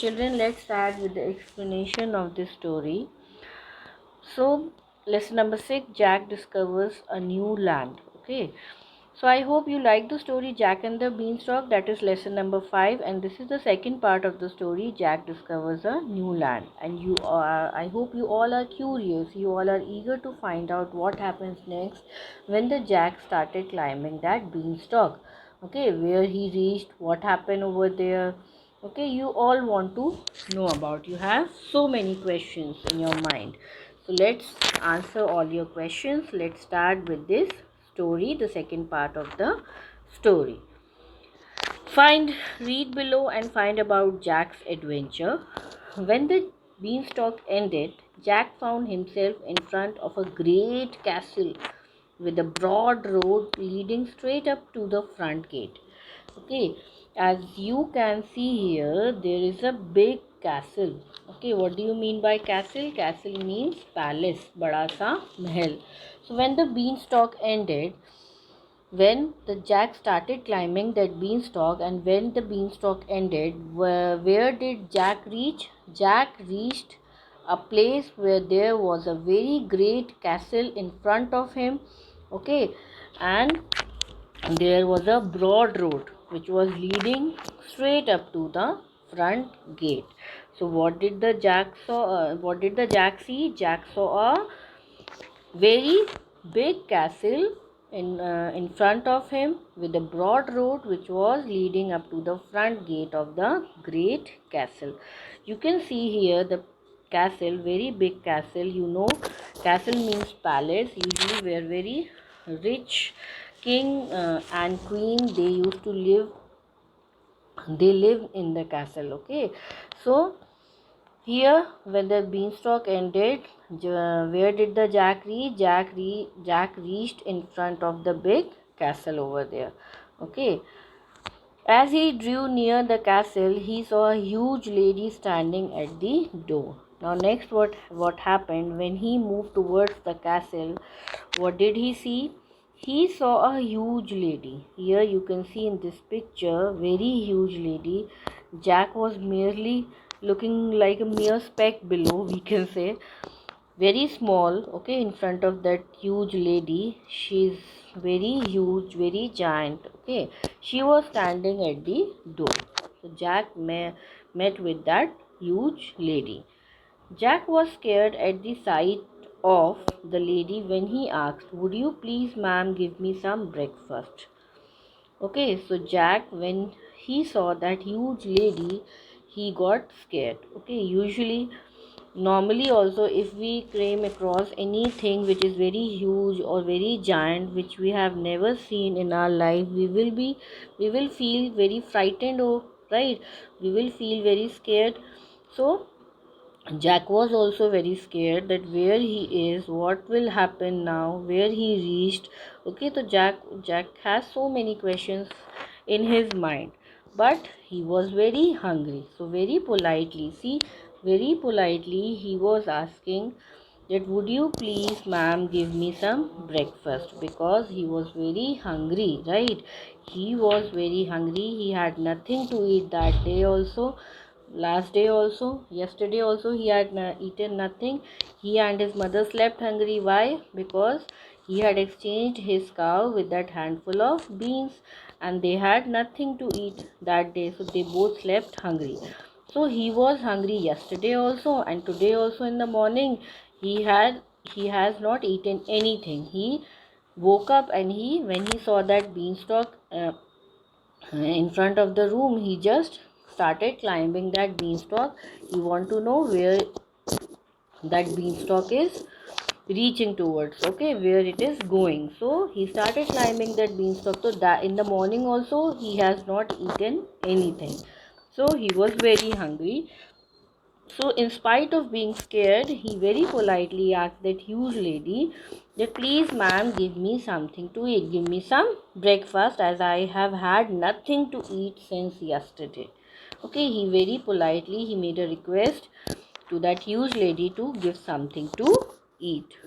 children, let's start with the explanation of this story. So, lesson number 6, Jack discovers a new land. Okay. So, I hope you like the story Jack and the Beanstalk. That is lesson number 5, and this is the second part of the story. Jack discovers a new land, and I hope you all are curious. You all are eager to find out what happens next when the Jack started climbing that beanstalk. Okay, where he reached, what happened over there. Okay, you all want to know about. You have so many questions in your mind. So let's answer all your questions. Let's start with this story, the second part of the story. Read below and find about Jack's adventure. When the beanstalk ended, Jack found himself in front of a great castle with a broad road leading straight up to the front gate. Okay, as you can see here, there is a big castle. Okay, what do you mean by castle? Castle means palace, bada sa mahal. So when the beanstalk ended, when the Jack started climbing that beanstalk, and when the beanstalk ended, where did Jack reach? Jack reached a place where there was a very great castle in front of him. Okay, and there was a broad road which was leading straight up to the front gate. So what did the Jack saw? What did the Jack see? Jack saw a very big castle in front of him with a broad road which was leading up to the front gate of the great castle. You can see here the castle, very big castle. You know, castle means palace. Usually where very rich king and queen, they used to live, they live in the castle. Okay, so here, when the beanstalk ended, where did the Jack reach? Jack reached in front of the big castle over there. Okay. As he drew near the castle, he saw a huge lady standing at the door. Now, next, what happened when he moved towards the castle? What did he see? He saw a huge lady. Here you can see in this picture, very huge lady. Jack was merely looking like a mere speck below, we can say. Very small, okay, in front of that huge lady. She's very huge, very giant, okay. She was standing at the door. So Jack met with that huge lady. Jack was scared at the sight of the lady when he asked, "Would you please, ma'am, give me some breakfast?" Okay, so Jack, when he saw that huge lady, he got scared. Okay, normally also, if we came across anything which is very huge or very giant, which we have never seen in our life, we will feel very frightened, or right, we will feel very scared. So Jack was also very scared that where he is, what will happen now, where he reached. Okay, so Jack has so many questions in his mind, but he was very hungry. So very politely he was asking that, "Would you please, ma'am, give me some breakfast?" Because he was very hungry, right? He was very hungry. He had nothing to eat that day also, last day also, yesterday also. He had eaten nothing. He and his mother slept hungry. Why? Because he had exchanged his cow with that handful of beans, and they had nothing to eat that day, so they both slept hungry. So he was hungry yesterday also, and today also in the morning he has not eaten anything. He woke up, and when he saw that beanstalk in front of the room, he just started climbing that beanstalk. He want to know where that beanstalk is reaching towards, okay, where it is going. So he started climbing that beanstalk. So that in the morning also he has not eaten anything, so he was very hungry. So in spite of being scared, he very politely asked that huge lady that, "Please, ma'am, give me something to eat. Give me some breakfast, as I have had nothing to eat since yesterday." Okay, he very politely he made a request to that huge lady to give something to eat.